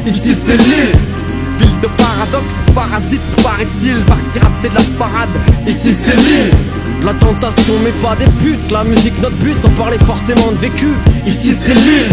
Ici c'est l'île, ville de paradoxe, parasite, paraît-il, parti raté de la parade. Ici c'est l'île, la tentation mais pas des putes, la musique notre but sans parler forcément de vécu. Ici c'est l'île,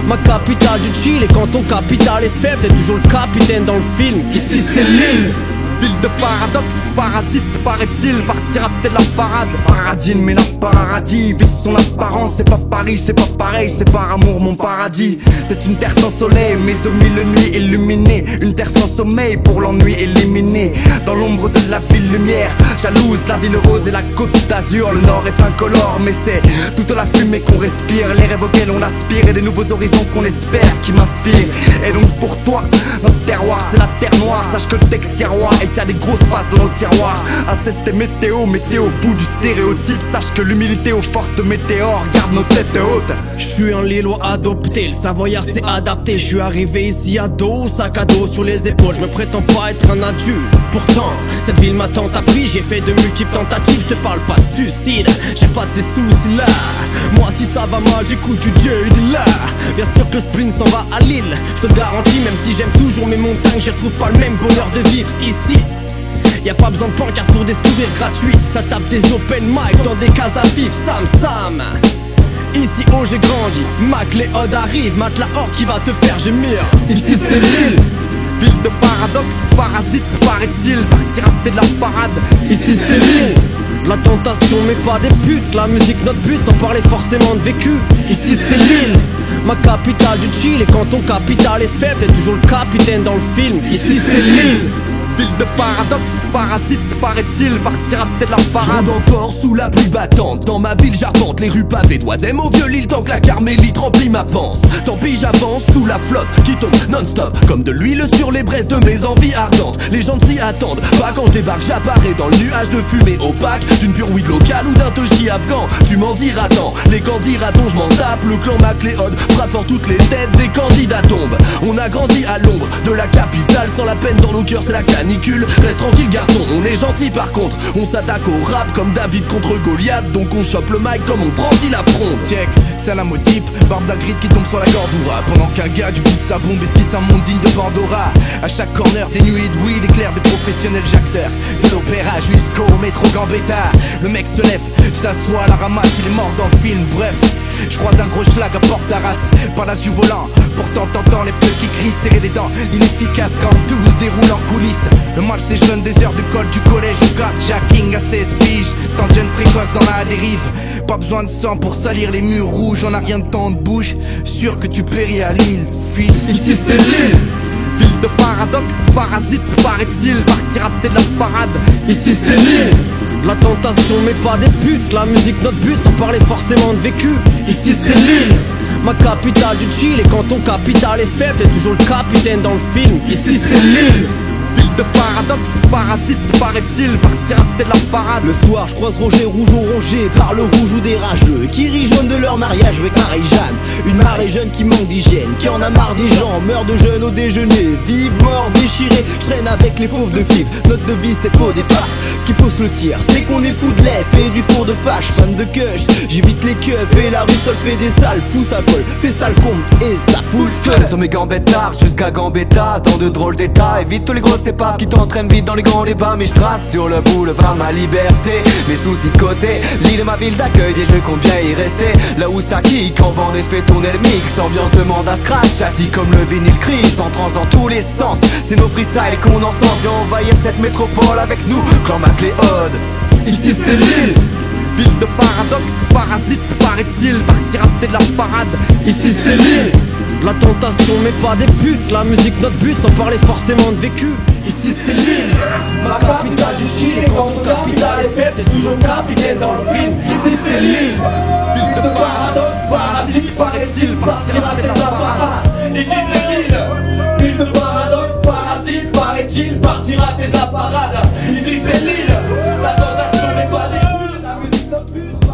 ma capitale du chill, et quand ton capital est faible, t'es toujours le capitaine dans le film. Ici c'est l'île, ville de paradoxe, parasite, paraît-il, partira peut-être la parade. Paradine mais la paradis, vise son apparence, c'est pas Paris, c'est pas pareil, c'est par amour mon paradis. C'est une terre sans soleil, mais au mille nuits illuminée, une terre sans sommeil pour l'ennui éliminé. Dans l'ombre de la ville lumière, jalouse la ville rose et la côte d'Azur. Le nord est incolore, mais c'est toute la fumée qu'on respire, les rêves auxquels on aspire et les nouveaux horizons qu'on espère qui m'inspirent. Et donc pour toi, notre terroir c'est la terre noire, sache que le texte tiroir et qu'il y a des grosses faces dans le tiroir. Assesse tes météo au bout du stéréotype, sache que l'humilité aux forces de météores garde nos têtes hautes. Je suis un Lillois adopté, le Savoyard s'est adapté. Je suis arrivé ici à dos, sac à dos sur les épaules. Je me prétends pas être un adulte, pourtant cette ville m'a tant appris. J'ai fait de multiples tentatives, je te parle pas de suicide, j'ai pas de ces soucis là. Moi si ça va mal, j'écoute du Dieu, il est là. Bien sûr que le sprint s'en va à Lille, je te le garantis. Même si j'aime toujours mes montagnes, j'y retrouve pas le même bonheur de vivre ici. Y'a pas besoin de pancarte pour des sourires gratuits, ça tape des open mic dans des cases à vivre. Sam ici oh j'ai grandi, Mac les Odes arrivent, mate la horde qui va te faire gémir. Ici c'est l'île, ville de paradoxe, parasite, paraît-il, partira peut-être de la parade. Ici c'est l'île, la tentation mais pas des putes, la musique notre but sans parler forcément de vécu. Ici c'est l'île, ma capitale du chill, et quand ton capital est faible, t'es toujours le capitaine dans le film. Ici c'est l'île, ville de paradoxe, parasite, paraît-il, partira peut-être la parade. J'onde encore sous la pluie battante, dans ma ville j'arpente les rues pavées d'Oisem au vieux Lille, tant que la carmélite remplit ma panse. Tant pis j'avance sous la flotte qui tombe non-stop comme de l'huile sur les braises de mes envies ardentes. Les gens s'y attendent pas quand je débarque, j'apparais dans le nuage de fumée opaque d'une pure weed locale ou d'un toshi afghan. Tu m'en diras tant, les candidatons je m'en tape. Le clan Macléod frappe fort, toutes les têtes des candidats tombent. On a grandi à l'ombre de la capitale, sans la peine dans nos cœurs c'est la canicule. Reste tranquille garçon, on est gentil par contre. On s'attaque au rap comme David contre Goliath, donc on chope le mic comme on brandit la fronde. Check, c'est la modip, barbe d'Agritte qui tombe sur la gordoura. Pendant qu'un gars du bout de sa bombe esquisse un monde digne de Pandora. À chaque corner des nuées de weed éclairent des professionnels jacteurs. De l'opéra jusqu'au métro Gambetta. Le mec se lève, s'assoit à la ramasse, il est mort dans le film, bref. Je croise un gros schlag à Port-Arras, par la du volant. Pourtant t'entends les petits cris serrer les dents, inefficace quand tout se déroule en coulisses. Le mal c'est jeune des heures de colle du collège au carjacking à 16 piges. Tant de jeunes précoces dans la dérive. Pas besoin de sang pour salir les murs rouges, on a rien de temps de bouche. Sûr que tu péris à Lille, fils. Ici c'est l'île, ville de paradoxe, parasite, paraît-il, partira peut-être de la parade. Ici c'est l'île, la tentation mais pas des putes, la musique notre but sans parler forcément de vécu. Ici c'est l'île, ma capitale du chill, et quand ton capital est faible, t'es toujours le capitaine dans le film. Ici c'est l'île, ville de paradoxe, parasite, paraît-il, partira peut-être la parade. Le soir je croise Roger Rougeau rongé par le rouge ou des rageux qui rient jaune de leur mariage avec Marie-Jeanne. Une marée jeune qui manque d'hygiène, qui en a marre des gens, meurt de jeunes au déjeuner. Vive, mort, déchiré, je traîne avec les fauves de FIV. Notre devise c'est faux départ, ce qu'il faut se le dire, c'est qu'on est fou de lait, fait du four de fâche, fan de cush. J'évite les keufs et la rue seule fait des salles, fou ça folle, fait sale compte et ça fout le feu. Sur mes gambettars jusqu'à Gambetta, dans de drôles d'états, évite tous les grosses épaves qui t'entraînent vite dans les grands débats. Mais je trace sur le boulevard ma liberté, mes soucis de côté. L'île est ma ville d'accueil et je compte bien y rester. Là où ça kick en bande et je fais tourner le mix. Ambiance demande à scratch, châtie comme le vinyle crie, sans transe dans tous les sens. C'est nos freestyles qu'on encense et envahir cette métropole avec nous, clan Macléod. Ici c'est l'île, ville de paradoxe, parasite, paraît-il, partira peut-être de la parade. Ici c'est l'île, la tentation mais pas des putes, la musique notre but sans parler forcément de vécu. Ici c'est l'île, ma capitale du chill, et quand ton capital est faible, t'es toujours le capitaine dans le film. Ici c'est l'île, ville de paradoxe, parasite, paraît-il, partira peut-être de la parade. Ici c'est l'île, ville de paradoxe, parasite, paraît-il, partira peut-être de la parade. Ici c'est l'île, la tentation n'est pas des putes, la musique notre but.